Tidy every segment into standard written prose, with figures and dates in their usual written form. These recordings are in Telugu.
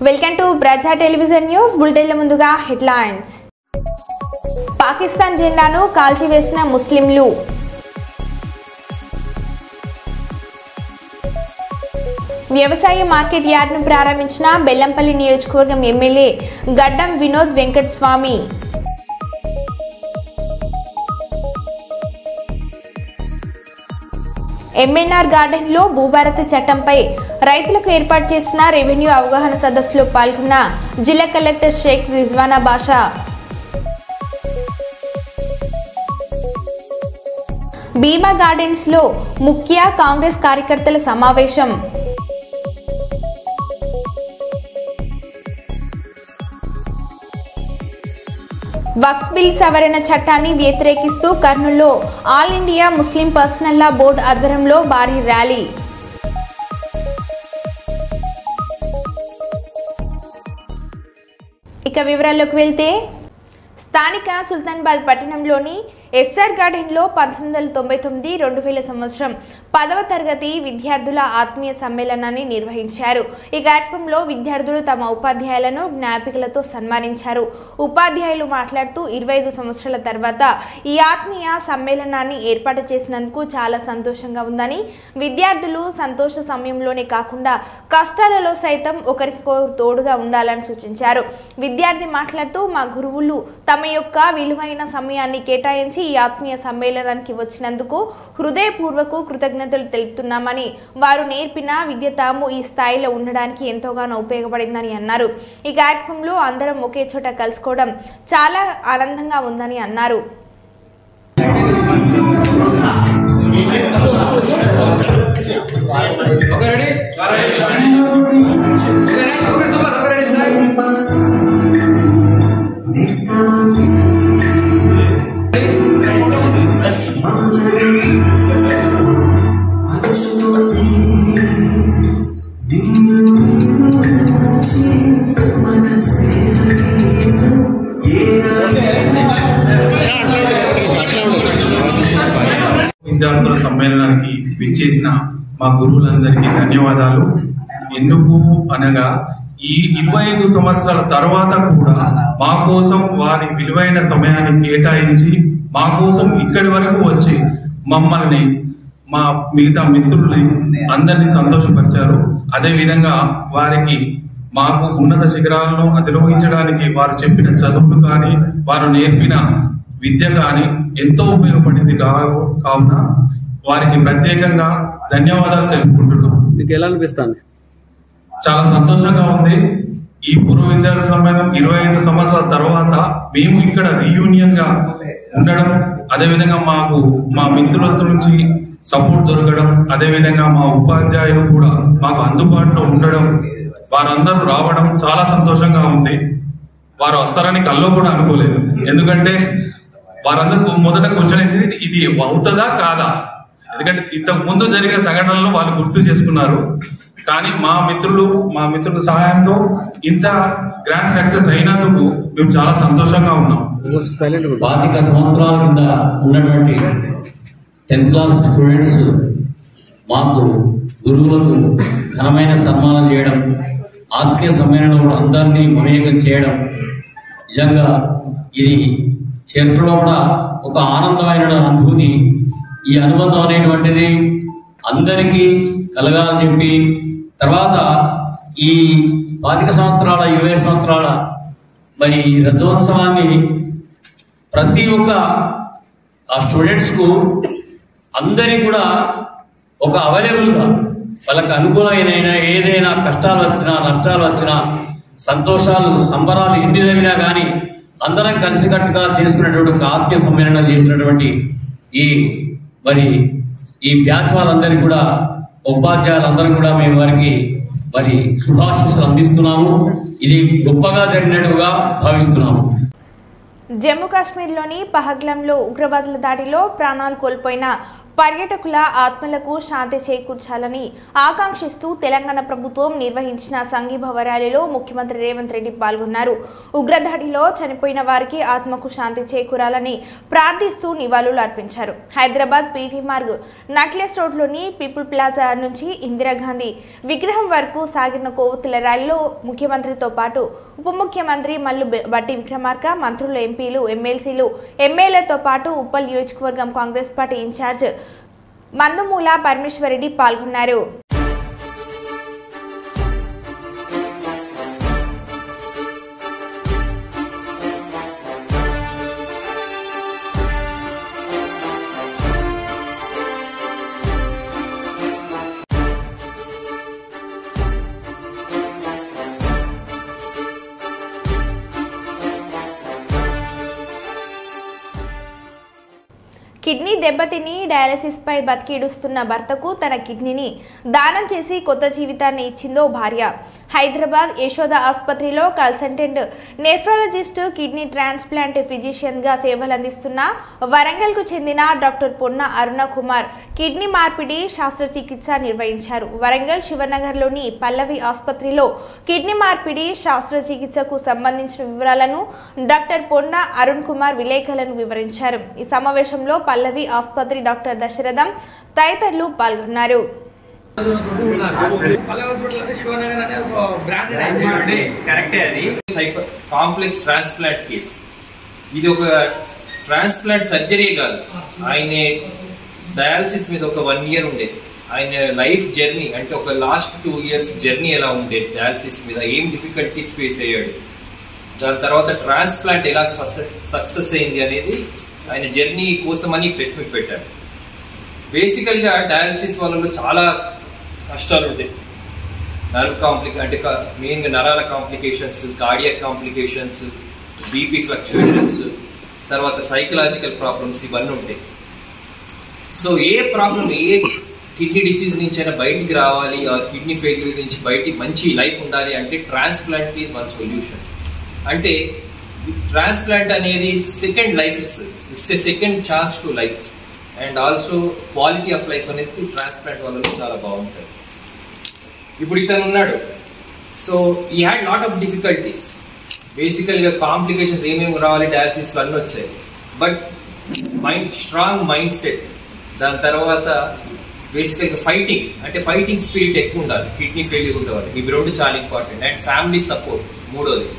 వెల్కమ్ టు ప్రజా టెలివిజన్ న్యూస్ బులెటిన్ల ముందుగా హెడ్లైన్స్. పాకిస్తాన్ జెండాను కాల్చివేసిన ముస్లింలు. వ్యవసాయ మార్కెట్ యార్డ్ను ప్రారంభించిన బెల్లంపల్లి నియోజకవర్గం ఎమ్మెల్యే గడ్డం వినోద్ వెంకటస్వామి. ఎంఎన్ఆర్ గార్డెన్లో భూభారత చట్టంపై రైతులకు ఏర్పాటు చేసిన రెవెన్యూ అవగాహన సదస్సులో పాల్గొన్న జిల్లా కలెక్టర్ షేక్ రిజ్వానా బాషా. భీమా గార్డెన్స్లో ముఖ్య కాంగ్రెస్ కార్యకర్తల సమావేశం. వక్ఫ్ బిల్ సవరణ చట్టాన్ని వ్యతిరేకిస్తూ కర్నూలులో ఆల్ ఇండియా ముస్లిం పర్సనల్ లా బోర్డు ఆధ్వర్యంలో భారీ ర్యాలీ. ఇక వివరాల్లోకి వెళ్తే, స్థానిక సుల్తానాబాద్ పట్టణంలోని ఎస్ఆర్ గార్డెన్లో 1999-2000 సంవత్సరం 10వ తరగతి విద్యార్థుల ఆత్మీయ సమ్మేళనాన్ని నిర్వహించారు. ఈ కార్యక్రమంలో విద్యార్థులు తమ ఉపాధ్యాయులను జ్ఞాపికలతో సన్మానించారు. ఉపాధ్యాయులు మాట్లాడుతూ 25 సంవత్సరాల తర్వాత ఈ ఆత్మీయ సమ్మేళనాన్ని ఏర్పాటు చేసినందుకు చాలా సంతోషంగా ఉందని, విద్యార్థులు సంతోష సమయంలోనే కాకుండా కష్టాలలో సైతం ఒకరికొకరు తోడుగా ఉండాలని సూచించారు. విద్యార్థి మాట్లాడుతూ, మా గురువులు తమ యొక్క విలువైన సమయాన్ని కేటాయించి ఈ ఆత్మీయ సమ్మేళనానికి వచ్చినందుకు హృదయపూర్వక కృతజ్ఞతలు తెలుపుతున్నామని, వారు నేర్పిన విద్య తాము ఈ స్థాయిలో ఉండడానికి ఎంతోగానో ఉపయోగపడిందని అన్నారు. ఈ కార్యక్రమంలో అందరం ఒకే చోట కలుసుకోవడం చాలా ఆనందంగా ఉందని అన్నారు. విద్యార్థుల సమ్మేళనానికి విచ్చేసిన మా గురువులందరికీ ధన్యవాదాలు. ఎందుకు అనగా, ఈ 25 సంవత్సరాల తర్వాత కూడా మా కోసం వారి విలువైన సమయాన్ని కేటాయించి మా కోసం ఇక్కడి వరకు వచ్చి మమ్మల్ని, మా మిగతా మిత్రుల్ని అందరినీ సంతోషపరిచారు. అదే విధంగా వారికి మాకు ఉన్నత శిఖరాలను అధిరోహించడానికి వారు చెప్పిన చదువులు కానీ, వారు నేర్పిన విద్య కానీ ఎంతో ఉపయోగపడింది. కావున వారికి ప్రత్యేకంగా ధన్యవాదాలు తెలుపుకుంటున్నాం. మీకు ఎలా అనిపిస్తుంది? చాలా సంతోషంగా ఉంది. ఈ పూర్వ విద్యార్థి సమ్మేళనం 25 సంవత్సరాల తర్వాత మేము ఇక్కడ రీయూనియన్ గా ఉండడం, అదేవిధంగా మాకు మా మిత్రులతో నుంచి సపోర్ట్ దొరకడం, అదేవిధంగా మా ఉపాధ్యాయులు కూడా మాకు అందుబాటులో ఉండడం, వారందరూ రావడం చాలా సంతోషంగా ఉంది. వారు వస్తారని కల్లో కూడా అనుకోలేదు. ఎందుకంటే వారందరూ మొదట కొంచెం ఇది అవుతుందా కాదా, ఎందుకంటే ఇంతకు ముందు జరిగిన సంఘటనలను వాళ్ళు గుర్తు చేసుకున్నారు. కానీ మా మిత్రుల సహాయంతో ఇంత గ్రాండ్ సక్సెస్ అయినందుకు మేము చాలా సంతోషంగా ఉన్నాం. 25 సంవత్సరాల కింద ఉన్నటువంటి 10th క్లాస్ స్టూడెంట్స్ మాకు గురువులకు ఘనమైన సన్మానం చేయడం, ఆత్మీయ సమ్మేళనంలో అందరినీ మమేకం చేయడం నిజంగా ఇది చరిత్రలో కూడా ఒక ఆనందమైన అనుభూతి. ఈ అనుబంధం అనేటువంటిది అందరికీ కలగాలని చెప్పి, తర్వాత ఈ 25 సంవత్సరాల 20 సంవత్సరాల మరి రథోత్సవాన్ని ప్రతి ఒక్క స్టూడెంట్స్కు అందరికీ కూడా ఒక అవైలబుల్గా వాళ్ళకి అనుకూలమైన ఏదైనా కష్టాలు వచ్చినా, నష్టాలు వచ్చినా, సంతోషాలు, సంబరాలు ఎన్ని జరిగినా కానీ అందరం కలిసికట్టుగా చేసుకునేటువంటి ఒక ఆత్మీయ సమ్మేళనం చేసినటువంటి ఈ బ్యాచ్ వాళ్ళందరికీ కూడా, ఉపాధ్యాయులందరూ కూడా మేము వారికి శుభాశీస్సులు అందిస్తున్నాము. ఇది గొప్పగా జరిగినట్టుగా భావిస్తున్నాము. జమ్మూ కాశ్మీర్లోని పహల్గామ్లో ఉగ్రవాదుల దాడిలో ప్రాణాలు కోల్పోయిన పర్యాటకుల ఆత్మలకు శాంతి చేకూర్చాలని ఆకాంక్షిస్తూ తెలంగాణ ప్రభుత్వం నిర్వహించిన సంఘీభావ ర్యాలీలో ముఖ్యమంత్రి రేవంత్ రెడ్డి పాల్గొన్నారు. ఉగ్రదాడిలో చనిపోయిన వారికి ఆత్మకు శాంతి చేకూరాలని ప్రార్థిస్తూ నివాళులు అర్పించారు. హైదరాబాద్ పీవీ మార్గ్ నక్లెస్ రోడ్లోని పీపుల్ ప్లాజా నుంచి ఇందిరాగాంధీ విగ్రహం వరకు సాగిన కొవ్వొత్తుల ర్యాలీలో ముఖ్యమంత్రితో పాటు ఉప ముఖ్యమంత్రి మల్లు బట్టి విక్రమార్క, మంత్రులు, ఎంపీలు, ఎమ్మెల్సీలు, ఎమ్మెల్యేలతో పాటు ఉప్పల్ నియోజకవర్గం కాంగ్రెస్ పార్టీ ఇన్ఛార్జ్ మందుమూల పరమేశ్వరరెడ్డి పాల్గొన్నారు. కిడ్నీ దెబ్బతిని డయాలసిస్ పై బతికిడుస్తున్న భర్తకు తన కిడ్నీని దానం చేసి కొత్త జీవితాన్ని ఇచ్చిందో భార్య. హైదరాబాద్ యశోద ఆసుపత్రిలో consultant nephrologist, kidney transplant physician గా సేవలందిస్తున్న వరంగల్ కు చెందిన డాక్టర్ పొన్న అరుణ కుమార్ కిడ్నీ మార్పిడి శస్త్రచికిత్స నిర్వహించారు. వరంగల్ శివనగర్లోని పల్లవి ఆసుపత్రిలో కిడ్నీ మార్పిడి శస్త్రచికిత్సకు సంబంధించిన వివరాలను డాక్టర్ పొన్న అరుణ్ కుమార్ విలేకరులను వివరించారు. ఈ సమావేశంలో పల్లవి ఆసుపత్రి డాక్టర్ దశరథం తదితరులు పాల్గొన్నారు. కాంప్లెక్స్ ట్రాన్స్ప్లాంట్ కేస్, ఇది ఒక ట్రాన్స్ప్లాంట్ సర్జరీ కాదు. ఆయన డయాలసిస్ మీద ఒక 1 year ఉండేది. ఆయన లైఫ్ జర్నీ అంటే ఒక లాస్ట్ 2 years జర్నీ ఎలా ఉండేది, డయాలసిస్ మీద ఏం డిఫికల్టీస్ ఫేస్ అయ్యాడు, దాని తర్వాత ట్రాన్స్ప్లాంట్ ఎలా సక్సెస్ అయింది అనేది ఆయన జర్నీ కోసమని ప్రెస్ మీట్ పెట్టారు. బేసికల్ గా డయాలసిస్ వాళ్ళలో చాలా కష్టాలు ఉంటాయి. నర్వ్ అంటే మెయిన్ గా నరాల complications, cardiac complications, BP fluctuations, తర్వాత సైకలాజికల్ ప్రాబ్లమ్స్ ఇవన్నీ ఉంటాయి. So A problem, a kidney disease నుంచి అయినా బయటికి రావాలి, ఆ కిడ్నీ ఫెయిల్యూర్ నుంచి బయటికి మంచి లైఫ్ ఉండాలి అంటే ట్రాన్స్ప్లాంట్ ఈజ్ వన్ సొల్యూషన్. అంటే ట్రాన్స్ప్లాంట్ అనేది సెకండ్ లైఫ్ ఇస్తుంది. It's a second chance to life and also quality of life అనేది ట్రాన్స్ప్లాంట్ వల్ల చాలా బాగుంటుంది. ఇప్పుడు ఇతను ఉన్నాడు. సో ఈ హ్యాడ్ లాట్ ఆఫ్ డిఫికల్టీస్. బేసికల్గా కాంప్లికేషన్స్ ఏమేమి రావాలి, డయాలసిస్ అన్నీ వచ్చాయి. బట్ స్ట్రాంగ్ మైండ్ సెట్, దాని తర్వాత బేసికల్గా ఫైటింగ్ స్పిరిట్ ఎక్కువ ఉండాలి కిడ్నీ ఫెయిల్యూర్ ఉండేవాళ్ళు. ఇవి 2 చాలా ఇంపార్టెంట్. అండ్ ఫ్యామిలీ సపోర్ట్ 3వది.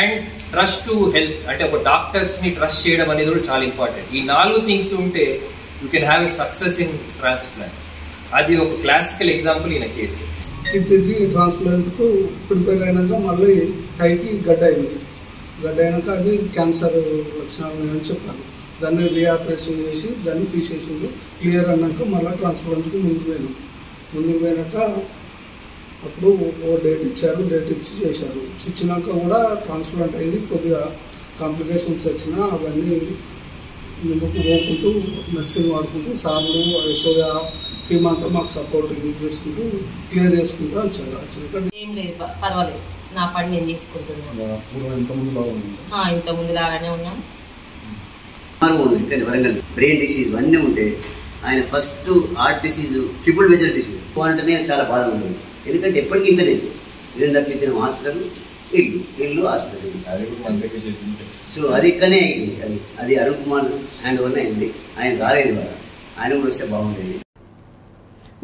అండ్ ట్రస్ట్ టు హెల్త్, అంటే ఒక డాక్టర్స్ ని ట్రస్ట్ చేయడం అనేది కూడా చాలా ఇంపార్టెంట్. ఈ 4 థింగ్స్ ఉంటే you can have a success in transplant. అది ఒక క్లాసికల్ ఎగ్జాంపుల్ ఈయన కేసు. కిడ్నీకి ట్రాన్స్ప్లాంట్ కు ప్రిపేర్ అయినాక మళ్ళీ కైకి గడ్డ అయింది. గడ్డ అయినాక అది క్యాన్సర్ లక్షణాలు ఉన్నాయని చెప్పాను. దాన్ని రీఆపరేషన్ చేసి దాన్ని తీసేసింది. క్లియర్ అన్నాక మళ్ళీ ట్రాన్స్ప్లాంట్కి ముందుకు పోయినాక అప్పుడు ఓ డేట్ ఇచ్చారు. డేట్ ఇచ్చి చేశారు. ఇచ్చినాక కూడా ట్రాన్స్ప్లాంట్ అయింది. కొద్దిగా కాంప్లికేషన్స్ వచ్చినా అవన్నీ ముందుకు పోకుంటూ మెడిసిన్ వాడుకుంటూ సార్లు యశోద టీమ్ అంతా మాకు సపోర్ట్ చేసుకుంటూ క్లియర్ చేసుకుంటూ వచ్చారు. ఏం లేదు, పర్వాలేదు, నా పని నేను చేసుకుంటున్నాను. ఇంతకుముందు లాగానే ఉన్నాం. వరంగల్ బ్రెయిన్ డిసీజ్ అన్నీ ఉంటే ఆయన first heart disease, triple major disease అంటేనే చాలా బాధ ఉంటుంది. ఎందుకంటే ఎప్పటికీ ఇంకా లేదు. ఇదేం తప్పితే హాస్పిటల్, ఇల్లు హాస్పిటల్. సో అది ఇక్కడనే అయింది. అది అరుణ్ కుమార్ హ్యాండ్ ఓవర్ అయింది. ఆయన రాలేదు. ఆయన కూడా వస్తే బాగుండేది.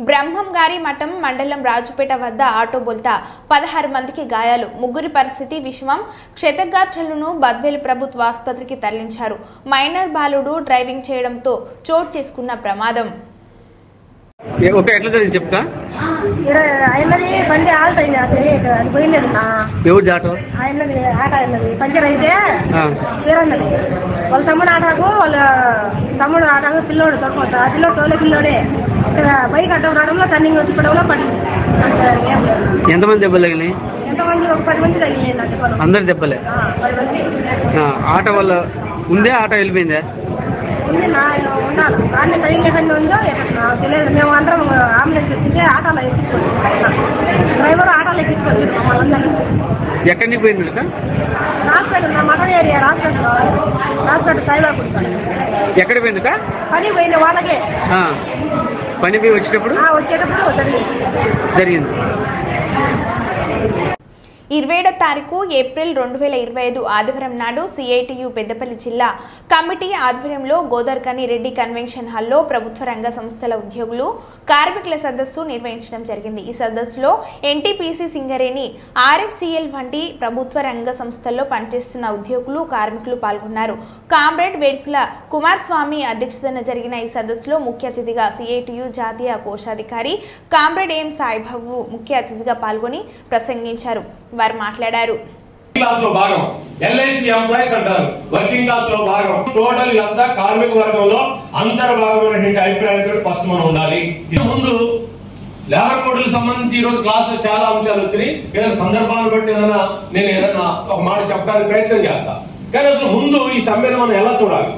బ్రహ్మంగారి మఠం మండలం రాజుపేట వద్ద ఆటో బోల్తా 16 మందికి గాయాలు. 3 పరిస్థితి విషమం. క్షతగాత్రులను బద్వేలు ప్రభుత్వ ఆసుపత్రికి తరలించారు. మైనర్ బాలుడు డ్రైవింగ్ చేయడంతో చోటు చేసుకున్న ప్రమాదం. చెప్తా బండి ఆల్టైంది, అది పోయింది. ఎవరు ఆటో? ఆట పంచర్ అయితే తీరన్నది. వాళ్ళ తమ్ముడు ఆటకు, వాళ్ళ తమ్ముడు ఆటకు పిల్లోడు తక్కువ అదిలో తోలే పిల్లోడే బైక్ అడ్డం రావడంలో టర్నింగ్ వచ్చి పడింది. ఎంతమంది దెబ్బలు తగిలినాయి? ఎంతమంది? ఒక 10 మంది తగిలినాయి. అందరు దెబ్బలే? 10 మంది. ఆటో వల్ల ఉందే? ఆటో వెళ్ళిపోయిందా? ఉంది, ఉన్నాను. కానీ తగిలిన ఉందో తెలియదు. మేము అందరం అంబులెన్స్ ఎక్కితే ఆటోలో ఎక్కించుకోవచ్చు. డ్రైవర్ ఆటోలో ఎక్కించుకోవచ్చు మమ్మల్ని అందరినీ. ఎక్కడి నుంచి పోయింది? నాకు హాస్పిటల్ మటన్ ఏరియా హాస్పిటల్ సైలాకుడి ఎక్కడ పోయిందిక పని పోయిన వాళ్ళకే పని పోయి వచ్చేటప్పుడు జరిగింది. 27వ తారీఖు ఏప్రిల్ 2025 ఆదివారం నాడు సిఐటియు పెద్దపల్లి జిల్లా కమిటీ ఆధ్వర్యంలో గోదార్కని రెడ్డి కన్వెన్షన్ హాల్లో ప్రభుత్వ రంగ సంస్థల ఉద్యోగులు కార్మికుల సదస్సు నిర్వహించడం జరిగింది. ఈ సదస్సులో ఎన్టీపీసీ సింగరేణి, ఆర్ఎఫ్సిఎల్ వంటి ప్రభుత్వ రంగ సంస్థల్లో పనిచేస్తున్న ఉద్యోగులు, కార్మికులు పాల్గొన్నారు. కామ్రేడ్ వేడ్పుల కుమారస్వామి అధ్యక్షతన జరిగిన ఈ సదస్సులో ముఖ్య అతిథిగా సిఐటియు జాతీయ కోశాధికారి కామ్రేడ్ ఎం సాయిబాబు ముఖ్య అతిథిగా పాల్గొని ప్రసంగించారు. వారు మాట్లాడారు. క్లాస్ లో భాగం ఎల్ఐసి ఎంప్లాయీస్ అంటారు, వర్కింగ్ క్లాస్ లో భాగం. టోటల్ ఇదంతా కార్మిక వర్గంలో అంతర్భాగమైనటువంటి అభిప్రాయంతో ఫస్ట్ మనం ఉండాలి. ముందు లేబర్ కోడ్లకు సంబంధించి ఈ రోజు క్లాస్ లో చాలా అంశాలు వచ్చినాయి. ఏదైనా సందర్భాన్ని బట్టి నేను ఏదైనా ఒక మాట చెప్పడానికి ప్రయత్నం చేస్తా. కానీ అసలు ముందు ఈ సమ్మెను మనం ఎలా చూడాలి?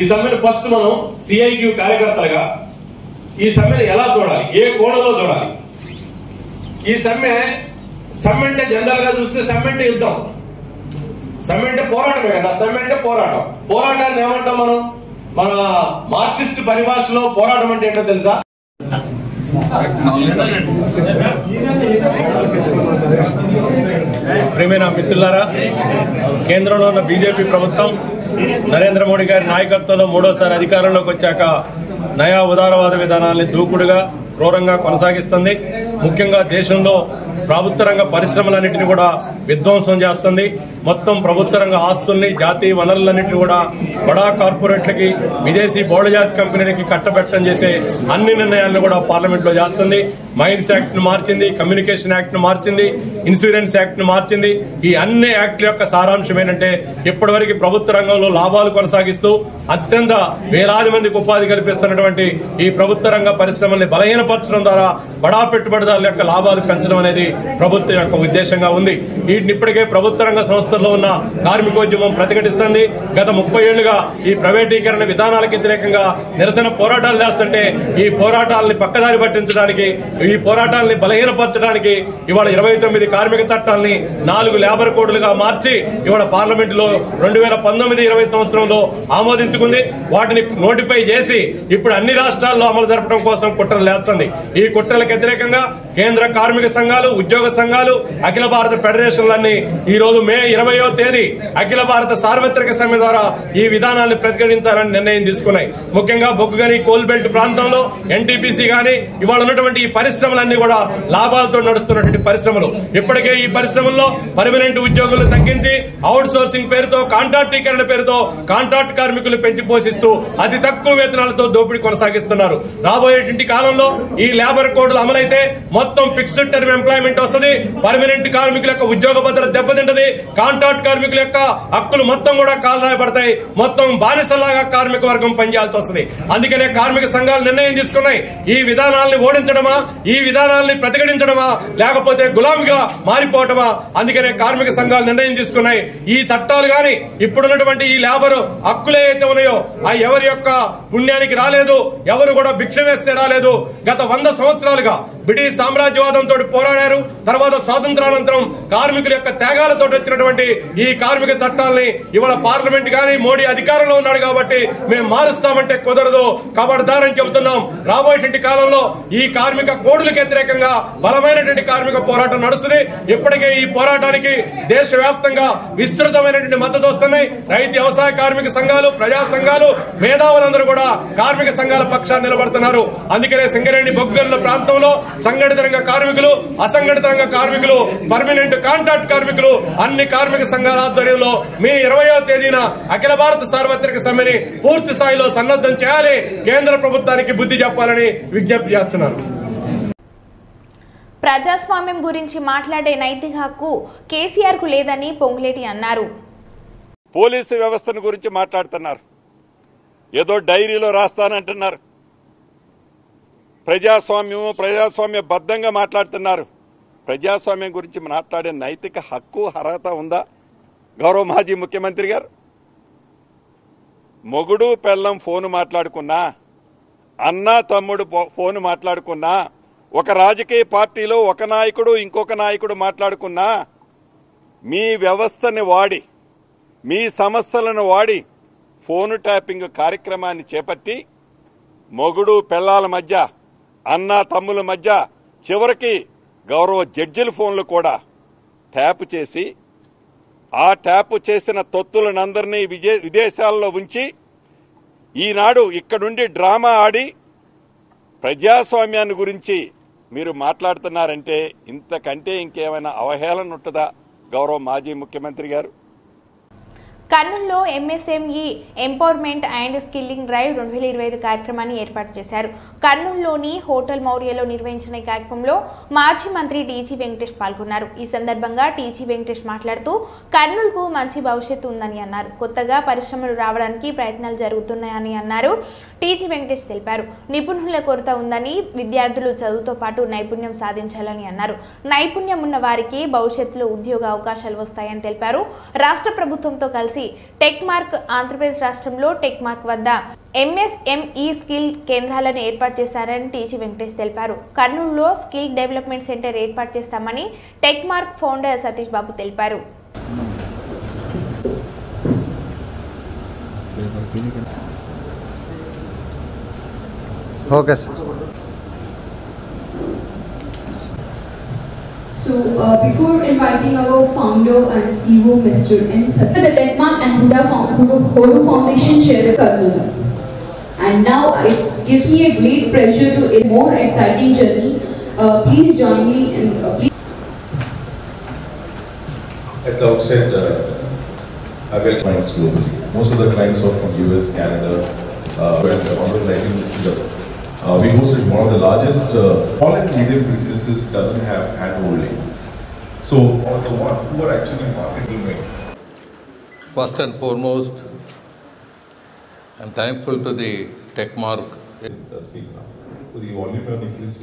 ఈ సమ్మెను ఫస్ట్ మనం సిఐక్యూ కార్యకర్తలుగా ఈ సమ్మెను ఎలా చూడాలి, ఏ కోణంలో చూడాలి? ఈ సమ్మె అంటే జనరల్ గా చూస్తే సమ్మె అంటే యుద్ధం, సమ్మె అంటే పోరాటమే కదా. సమ్మె అంటే పోరాటం. పోరాటాన్ని ఏమంటాం మనం? మన మార్క్సిస్ట్ పరిభాషలో పోరాటం అంటే ఏంటో తెలుసా? ప్రియమైన మిత్రులారా, కేంద్రంలో ఉన్న బీజేపీ ప్రభుత్వం నరేంద్ర మోడీ గారి నాయకత్వంలో 3వసారి అధికారంలోకి వచ్చాక నయా ఉదారవాద విధానాన్ని దూకుడుగా క్రూరంగా కొనసాగిస్తుంది. ముఖ్యంగా దేశంలో ప్రభుత్వ రంగ పరిశ్రమలన్నింటినీ కూడా విధ్వంసం చేస్తుంది. మొత్తం ప్రభుత్వ రంగ ఆస్తుల్ని, జాతీయ వనరులన్నింటినీ కూడా బడా కార్పొరేట్లకి, విదేశీ బహుళజాతి కంపెనీలకి కట్టబెట్టడం చేసే అన్ని నిర్ణయాలను కూడా పార్లమెంట్ లో చేస్తుంది. మైన్స్ యాక్ట్ ను మార్చింది, కమ్యూనికేషన్ యాక్ట్ ను మార్చింది, ఇన్సూరెన్స్ యాక్ట్ ను మార్చింది. ఈ అన్ని యాక్ట్ల యొక్క సారాంశం ఏంటంటే ఇప్పటివరకు ప్రభుత్వ రంగంలో లాభాలు కొనసాగిస్తూ అత్యంత వేలాది మందికి ఉపాధి కల్పిస్తున్నటువంటి ఈ ప్రభుత్వ రంగ పరిశ్రమల్ని బలహీనపరచడం ద్వారా బడా పెట్టుబడిదారుల యొక్క లాభాలు పెంచడం అనేది ప్రభుత్వం యొక్క ఉద్దేశంగా ఉంది. వీటిని ఇప్పటికే ప్రభుత్వ రంగ సంస్థల్లో ఉన్న కార్మికోద్యమం ప్రతిఘటిస్తుంది. గత 30 ఏళ్లుగా ఈ ప్రైవేటీకరణ విధానాలకు వ్యతిరేకంగా నిరసన పోరాటాలు చేస్తుంటే ఈ పోరాటాలని పక్కదారి పట్టించడానికి, ఈ పోరాటాలని బలహీనపరచడానికి ఇవాళ 29 కార్మిక చట్టాలని 4 లేబర్ కోడ్లుగా మార్చి ఇవాళ పార్లమెంటులో 2019-20 సంవత్సరంలో ఆమోదించుకుంది. వాటిని నోటిఫై చేసి ఇప్పుడు అన్ని రాష్ట్రాల్లో అమలు జరపడం కోసం కుట్రలు చేస్తుంది. ఈ కుట్రలకు వ్యతిరేకంగా కేంద్ర కార్మిక సంఘాలు, ఉద్యోగ సంఘాలు, అఖిల భారత ఫెడరేషన్లన్నీ ఈ రోజు మే 20వ తేదీ అఖిల భారత సార్వత్రిక సమ్మె ద్వారా ఈ విధానాన్ని ప్రతిఘటించాలని నిర్ణయం తీసుకున్నాయి. ముఖ్యంగా బొగ్గుగని, కోల్ బెల్ట్ ప్రాంతంలో ఎన్టీపీసీ గానీ ఇవాళ ఉన్నటువంటి ఈ పరిశ్రమలన్నీ కూడా లాభాలతో నడుస్తున్నటువంటి పరిశ్రమలు. ఇప్పటికే ఈ పరిశ్రమల్లో పర్మనెంట్ ఉద్యోగులు తగ్గించి అవుట్ సోర్సింగ్ పేరుతో, కాంట్రాక్టీకరణ పేరుతో కాంట్రాక్ట్ కార్మికులు పెంచి పోషిస్తూ అతి తక్కువ వేతనాలతో దోపిడీ కొనసాగిస్తున్నారు. రాబోయేటువంటి కాలంలో ఈ లేబర్ కోడ్లు అమలైతే మొత్తం ఫిక్స్డ్ టర్మ్ ఎంప్లాయ్మెంట్ వస్తుంది. పర్మనెంట్ కార్మికుల యొక్క ఉద్యోగ భద్రత దెబ్బతింటది. కాంట్రాక్ట్ కార్మికుల యొక్క హక్కులు మొత్తం కూడా కాలరాయబడతాయి. మొత్తం బానిసలాగా కార్మిక వర్గం పనిచేయాల్సి వస్తుంది. అందుకనే కార్మిక సంఘాలు నిర్ణయం తీసుకున్నాయి. ఈ విధానాలను ఓడించడమా, ఈ విధానాలని ప్రతిఘటించడమా, లేకపోతే గులాంగా మారిపోవటమా? అందుకనే కార్మిక సంఘాలు నిర్ణయం తీసుకున్నాయి. ఈ చట్టాలు గాని ఇప్పుడున్నటువంటి ఈ లేబర్ హక్కులు ఏవైతే ఉన్నాయో ఆ ఎవరి యొక్క పుణ్యానికి రాలేదు, ఎవరు కూడా భిక్ష వేస్తే రాలేదు. గత 100 సంవత్సరాలుగా బ్రిటిష్ సామ్రాజ్యవాదంతో పోరాడారు. తర్వాత స్వాతంత్రానంతరం కార్మికుల యొక్క త్యాగాలతో వచ్చినటువంటి ఈ కార్మిక చట్టాలని ఇవాళ పార్లమెంట్ గానీ మోడీ అధికారంలో ఉన్నాడు కాబట్టి మేము మారుస్తామంటే కుదరదు. కబడ్దారని చెబుతున్నాం. రాబోయేటువంటి కాలంలో ఈ కార్మిక కోడ్లకు వ్యతిరేకంగా బలమైనటువంటి కార్మిక పోరాటం నడుస్తుంది. ఇప్పటికే ఈ పోరాటానికి దేశవ్యాప్తంగా విస్తృతమైనటువంటి మద్దతు వస్తున్నాయి. రైతు, వ్యవసాయ కార్మిక సంఘాలు, ప్రజా సంఘాలు, మేధావులందరూ కూడా కార్మిక సంఘాల పక్షాన్ని నిలబడుతున్నారు. అందుకనే సింగరేణి, బొగ్గర్ల ప్రాంతంలో సంఘటిత రంగ కార్మికులు, అసంఘటిత రంగ కార్మికులు, పర్మనెంట్ కాంట్రాక్ట్ కార్మికులు అన్ని కార్మిక సంఘాల ఆధ్వర్యంలో మే 20వ తేదీన అఖిల భారత సార్వత్రిక సమ్మెని పూర్తి స్థాయిలో సన్నద్ధం చేయాలి. కేంద్ర ప్రభుత్వానికి బుద్ధి చెప్పాలని విజ్ఞప్తి చేస్తున్నాను. ప్రజాస్వామ్యం గురించి మాట్లాడే నైతిక హక్కు కేసీఆర్ కు లేదని పొంగులేటి అన్నారు. పోలీసు వ్యవస్థను గురించి మాట్లాడుతున్నారు. ఏదో డైరీలో రాస్తానంటున్నారు. ప్రజాస్వామ్య బద్ధంగా మాట్లాడుతున్నారు. ప్రజాస్వామ్యం గురించి మాట్లాడే నైతిక హక్కు, అర్హత ఉందా? గౌరవ మాజీ ముఖ్యమంత్రి గారు, మొగుడు పెళ్ళం ఫోను మాట్లాడుకున్నా, అన్న తమ్ముడు ఫోను మాట్లాడుకున్నా, ఒక రాజకీయ పార్టీలో ఒక నాయకుడు ఇంకొక నాయకుడు మాట్లాడుకున్నా మీ వ్యవస్థని వాడి మీ సంస్థలను వాడి ఫోన్ ట్యాపింగ్ కార్యక్రమాన్ని చేపట్టి మొగుడు పెళ్లాల మధ్య అన్నా తమ్ముల మధ్య చివరికి గౌరవ జడ్జిల ఫోన్లు కూడా ట్యాప్ చేసి ఆ ట్యాప్ చేసిన తొత్తులనందరినీ విదేశాల్లో ఉంచి ఈనాడు ఇక్కడుండి డ్రామా ఆడి ప్రజాస్వామ్యాన్ని గురించి మీరు మాట్లాడుతున్నారంటే ఇంతకంటే ఇంకేమైనా అవహేళన ఉంటుందా గౌరవ మాజీ ముఖ్యమంత్రి గారు? కర్నూలులో MSME empowerment and skilling drive 2025 కార్యక్రమాన్ని ఏర్పాటు చేశారు. కర్నూలులోని హోటల్ మౌర్యలో నిర్వహించిన ఈ కార్యక్రమంలో మాజీ మంత్రి టీజీ వెంకటేష్ పాల్గొన్నారు. ఈ సందర్భంగా టీజీ వెంకటేష్ మాట్లాడుతూ కర్నూలుకు మంచి భవిష్యత్తు ఉందని అన్నారు. కొత్తగా పరిశ్రమలు రావడానికి ప్రయత్నాలు జరుగుతున్నాయని అన్నారు. టీజీ వెంకటేష్ తెలిపారు. నిపుణుల కొరత ఉందని, విద్యార్థులు చదువుతో పాటు నైపుణ్యం సాధించాలని అన్నారు. నైపుణ్యం ఉన్న వారికి భవిష్యత్తులో ఉద్యోగ అవకాశాలు వస్తాయని తెలిపారు. రాష్ట్ర ప్రభుత్వంతో కలిసి టెక్ మార్క్ ఆంధ్రప్రదేశ్ రాష్ట్రంలో టెక్ మార్క్ వద్ద ఎంఎస్ఎంఈ స్కిల్ కేంద్రాలను ఏర్పాటు చేశారని టీజీ వెంకటేష్ తెలిపారు. కర్నూలులో స్కిల్ డెవలప్మెంట్ సెంటర్ ఏర్పాటు చేస్తామని tech mark founder Satish Babu తెలిపారు. Okay sir. So, before inviting our founder and CEO, Mr. N. Satya, the Denmark and Hodu Foundation share the Karnal. And now it gives me a great pleasure to a more exciting journey. Please join me in. Please. At the outset, I welcome clients globally. Most of the clients are from US, Canada, where the honorable writing is here. We hosted one of the largest small and medium businesses doesn't have hand-holding. So, the one who are actually marketing it. First and foremost, I'm thankful to the Tech Mark. Speak now. So the volume of increase.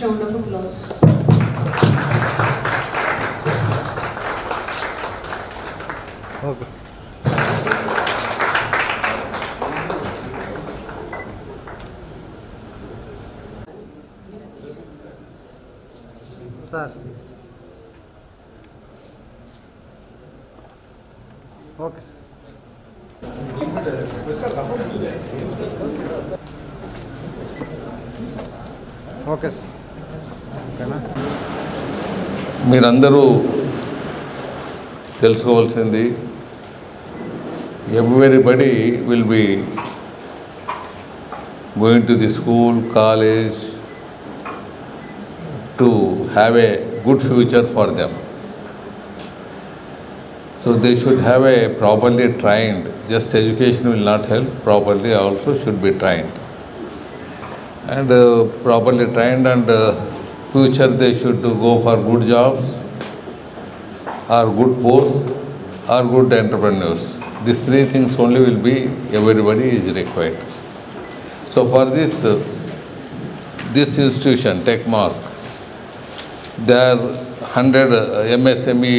Round of applause. Okay sir. Okay okay sir. ఓకేనా? మీరందరూ తెలుసుకోవాల్సింది, everybody will be going to the school, college to have a good future for them. So they should have a properly trained, just education will not help, properly also should be trained. And properly trained and future they should go for good jobs or good posts or good entrepreneurs. These three things only will be, everybody is required. So for this institution, Tech Mark, there are 100 MSME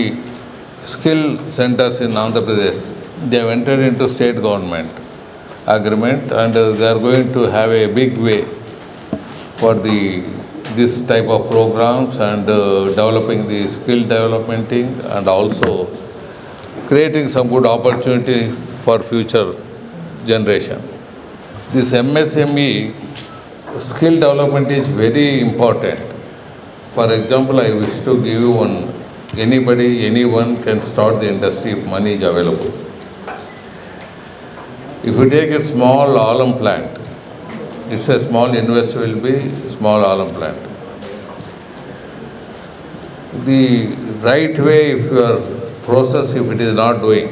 skill centers in Andhra Pradesh. They have entered into state government agreement and they are going to have a big way for this type of programs and developing the skill development thing and also creating some good opportunity for future generation. This MSME skill development is very important. For example, I wish to give you one. Anyone can start the industry if money is available. If you take a small alum plant, it's a small investment will be small alum plant. The right way, if your process, if it is not doing,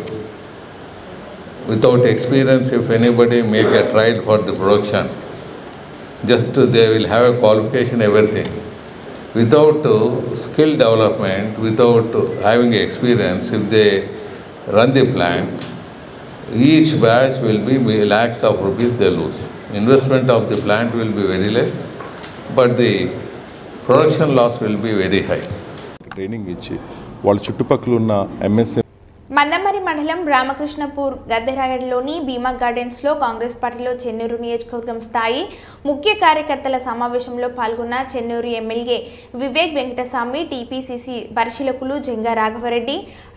without experience, if anybody make a trial for the production, just they will have a qualification, everything. Without skill development, without having experience, if they run the plant, each batch will be lakhs of rupees they lose. Investment of the plant will be very less, but the production loss will be very high. Training ఇచ్చి వాళ్ళ చుట్టుపక్కల ఉన్న ఎంఎస్ఎం మందమరి మండలం రామకృష్ణపూర్ గద్దెరాగడిలోని భీమా గార్డెన్స్లో కాంగ్రెస్ పార్టీలో చెన్నూరు నియోజకవర్గం స్థాయి ముఖ్య కార్యకర్తల సమావేశంలో పాల్గొన్న చెన్నూరు ఎమ్మెల్యే వివేక్ వెంకటస్వామి, టీపీసీసీ పరిశీలకులు జంగా రాఘవరెడ్డి,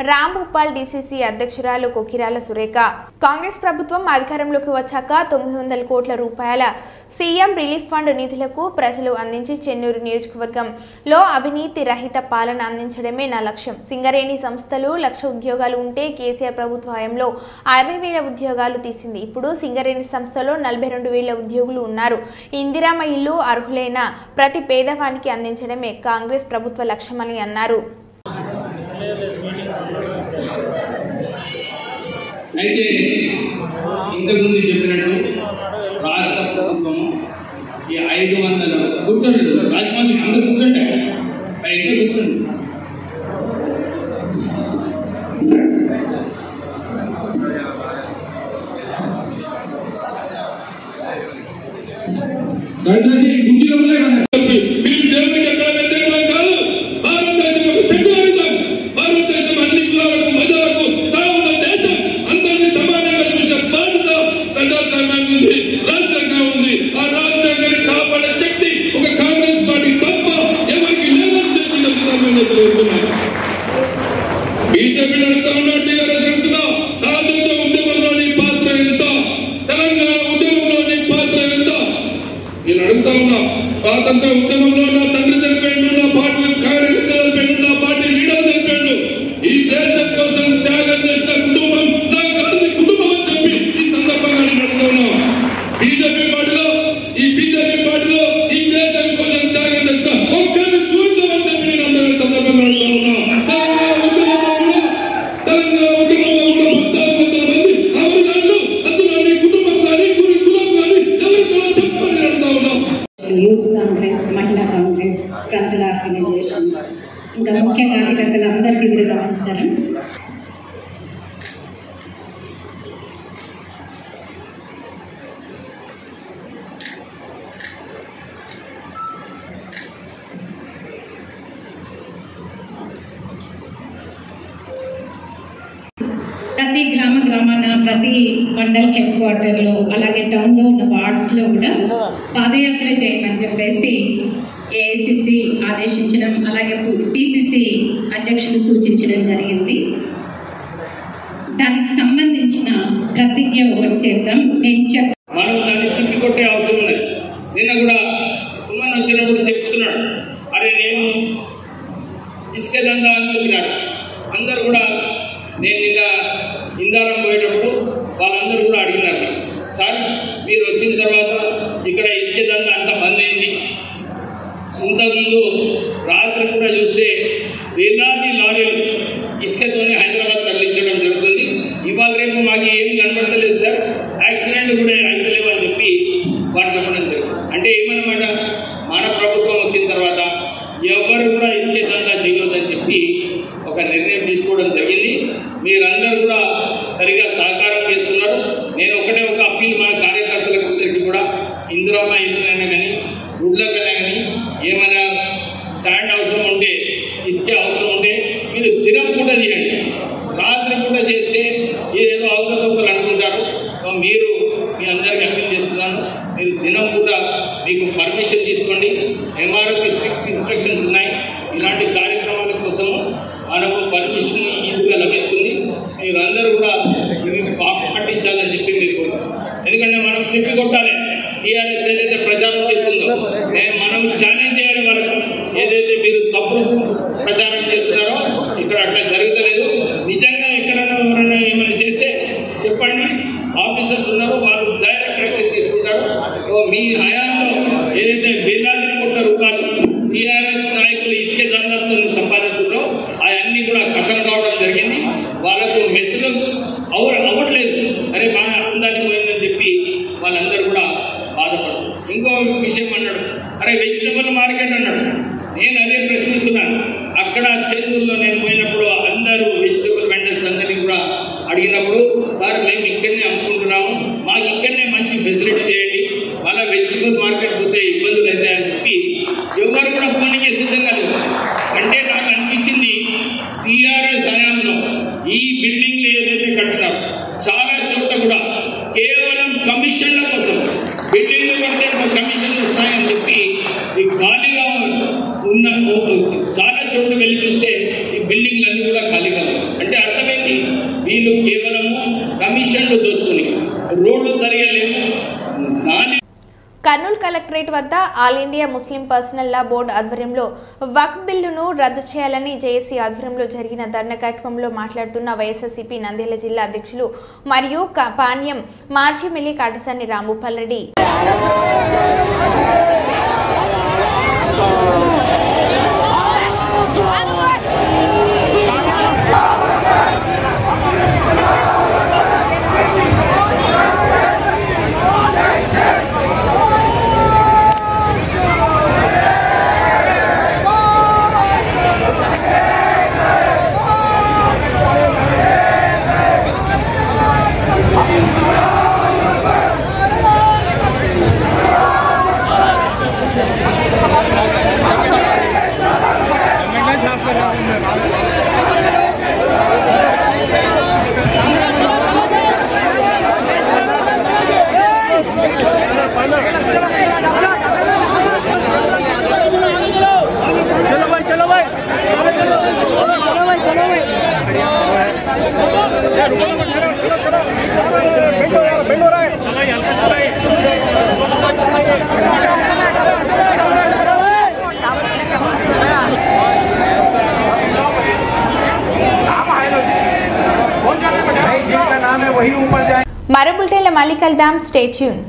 రాంభూపాల్ డీసీసీ అధ్యక్షురాలు కొకిరాల సురేఖ. కాంగ్రెస్ ప్రభుత్వం అధికారంలోకి వచ్చాక 900 కోట్ల రూపాయల సీఎం రిలీఫ్ ఫండ్ నిధులకు ప్రజలు అందించి చెన్నూరు నియోజకవర్గంలో అవినీతి రహిత పాలన అందించడమే నా లక్ష్యం. సింగరేణి సంస్థలు 1,00,000 ఉద్యోగాలు ఉంటే కేసీఆర్ ప్రభుత్వ హయాంలో 60,000 ఉద్యోగాలు తీసింది. ఇప్పుడు సింగరేణి సంస్థలో 42,000 ఉద్యోగులు ఉన్నారు. ఇందిరామ ఇల్లు అర్హులైన ప్రతి పేదవానికి అందించడమే కాంగ్రెస్ ప్రభుత్వ లక్ష్యమని అన్నారు. అయితే ఇంతకుముందు చెప్పినట్టు రాష్ట్ర ప్రభుత్వము ఈ 500 కూర్చోండి, రాజమండ్రి అందరూ కూర్చోండి, అయితే కూర్చోండి. దయచేసి కుర్చీలో భారతదేశం అన్ని కులాలకు మతాలకు తావున్న దేశం, అందరినీ సమానంగా చూసే బాధ్యత ప్రజాస్వామ్యానికి ఉంది, రాజ్యాంగం ఉంది. ఆ రాజ్యాంగాన్ని కాపాడే శక్తి ఒక కాంగ్రెస్ పార్టీ తప్ప ఎవరికి లేదని తెలియజేస్తున్నారు. బీజేపీ నడుస్తా ఉన్నా, టీఆర్ఎస్ నడుస్తున్నా, స్వాతంత్ర ఉద్యమంలోని పాత్ర ఎంత, తెలంగాణ ఉద్యమంలోని పాత్ర ఎంత నేను అడుగుతా ఉన్నా. స్వాతంత్ర ఉద్యమంలో నా తండ్రి చనిపోయిండు, నా పార్టీ కార్యకర్తలు చనిపోయిండు, నా పార్టీ లీడర్ చనిపోయిండు. ఈ దేశం కోసం త్యాగం చేసిన కుటుంబం నా గాంధీ కుటుంబం అని చెప్పి ఈ సందర్భంగా నేను అడుగుతా ఉన్నా. బీజేపీ పార్టీలో ఈ దేశం కోసం త్యాగం చేసిన ఒక్కరిని చూపించమని చెప్పి నేను అందరూ సందర్భంగా అడుగుతా ఉన్నా. తెలంగాణ ఉద్యమంలో ఉన్న 1400 మంది అమరులు, అందులో నీ కుటుంబం కానీ కులం కానీ ఎవరికో చెప్పమని అడుగుతా ఉన్నా. యూత్ కాంగ్రెస్, మహిళా కాంగ్రెస్, ప్రాంతీయ ఆర్గనైజేషన్, ఇంకా ముఖ్య కార్యకర్తలందరికీ కూడా నమస్కారం. ప్రతి గ్రామాన, ప్రతి మండల్ హెడ్ క్వార్టర్లో, అలాగే టౌన్లో ఉన్న వార్డ్స్లో కూడా పాదయాత్ర చేయమని చెప్పేసి ఏఐసిసి ఆదేశించడం, అలాగే పిసిసి అధ్యక్షులు సూచించడం జరిగింది. దానికి సంబంధించిన ప్రతిజ్ఞ ఒకటి చేద్దాం. మనం దాన్ని తిప్పి కొట్టే అవసరం లేదు. నిన్న కూడా సుమన్ వచ్చినప్పుడు చెప్తున్నాడు, అరే నేను ఇసుక దందా అని చెప్పినాడు. అందరు కూడా నేను ఇంకా ఇందారం పోయేటప్పుడు వాళ్ళందరూ కూడా అడిగినారు, సార్ మీరు వచ్చిన తర్వాత ఇక్కడ ఇసుక దందా అంతా బంద్ అయింది. ఇంతకుముందు రాత్రి కూడా చూస్తే వేలాది లారీలు ఇసుకతోనే హైదరాబాద్ తరలించడం జరుగుతుంది. ఇవాళ రేపు మాకు ఏమి కనబడతలేదు సార్, యాక్సిడెంట్ కూడా అయితలేవు అని చెప్పి వారు చెప్పడం జరిగింది. అంటే ఏమన్నమాట, మన ప్రభుత్వం వచ్చిన తర్వాత ఎవరు కూడా ఇసుక దందా చేయవద్దని చెప్పి ఒక నిర్ణయం తీసుకోవడం జరిగింది. మీరందరూ కూడా సరిగా సహకారం చేస్తున్నారు. నేను ఒకటే ఒక అప్పీల్ మన కార్యకర్తలకు అందరికీ కూడా, ఇందిరామ ఇల్లులైనా కానీ గుడ్లకైనా కానీ ఏమైనా శాండ్ అవసరం ఉంటే, ఇసుక అవసరం ఉంటే మీరు దినం కూడా చేయండి. రాత్రి కూడా చేస్తే ఏదో అవకతవకలు అనుకుంటారు. మీరు మీ అందరికీ అప్పీల్ చేస్తున్నాను, మీరు దినం కూడా మీకు పర్మిషన్ తీసుకోండి. ఎంఆర్ఓకి స్ట్రిక్ట్ ఇన్స్ట్రక్షన్స్ ఉన్నాయి. ఇలాంటి కార్యక్రమాల కోసం మనకు పర్మిషన్ ఈజీగా లభిస్తుంది. మీరు అందరూ కూడా పాటించాలని చెప్పి మీకు, ఎందుకంటే మనం తిప్పి కొట్టాలి. టీఆర్ఎస్ ఏదైతే ప్రచారం చేస్తుందో మనం ఛాలెంజ్ చేయాలి వాళ్ళకు. ఏదైతే మీరు తప్పుడు ప్రచారం చేస్తున్నారో ఇక్కడ అట్లా జరుగుతలేదు. నిజంగా ఎక్కడైనా ఎవరైనా ఏమైనా చేస్తే చెప్పండి, ఆఫీసర్స్ ఉన్నారు, వాళ్ళు డైరెక్ట్ యాక్షన్ తీసుకుంటారు. మీ హయాంలో ఏదైతే వేలాది కోట్ల రూపాయలు టీఆర్ఎస్ నాయకులు ఇసుక దందాతో సంపాదిస్తున్నారో అవన్నీ కూడా కథం కావడం జరిగింది. వాళ్ళకు మెస్సులు అవ్వట్లేదు. అరే మా అందాన్ని పోయిందని చెప్పి వాళ్ళందరూ కూడా బాధపడతారు. ఇంకో విషయం అన్నాడు, అరే వెజిటబుల్ మార్కెట్ అన్నాడు. నేను అదే ప్రశ్నిస్తున్నాను. అక్కడ చెరువుల్లో నేను పోయినప్పుడు అందరూ వెజిటబుల్ వెండర్స్ అందరినీ కూడా అడిగినప్పుడు, సార్ మేము ఇక్కడనే అమ్ముకుంటున్నాము, మాకు ఇక్కడనే మంచి ఫెసిలిటీ చేయండి, మళ్ళీ వెజిటబుల్ మార్కెట్ పోతే ఇబ్బందులు అవుతాయని చెప్పి ఎవరు కూడా పోనీకి సిద్ధంగా లేదు. అంటే నాకు అనిపించింది టీఆర్ఎస్ హయాంలో ఈ బిల్డింగ్ కలెక్టరేట్ వద్ద ఆల్ ఇండియా ముస్లిం పర్సనల్ లా బోర్డు ఆధ్వర్యంలో వక్ఫ్ బిల్లును రద్దు చేయాలని జేఏసీ ఆధ్వర్యంలో జరిగిన ధర్నా కార్యక్రమంలో మాట్లాడుతున్న వైఎస్ఆర్సీపీ నంద్యాల జిల్లా అధ్యక్షులు మరియు పాణ్యం మాజీ ఎమ్మెల్యే కాటసాని రాంభూపాల్ రెడ్డి మరో బులెటిన్లో మళ్ళీ కలుద్దాం. Stay tune.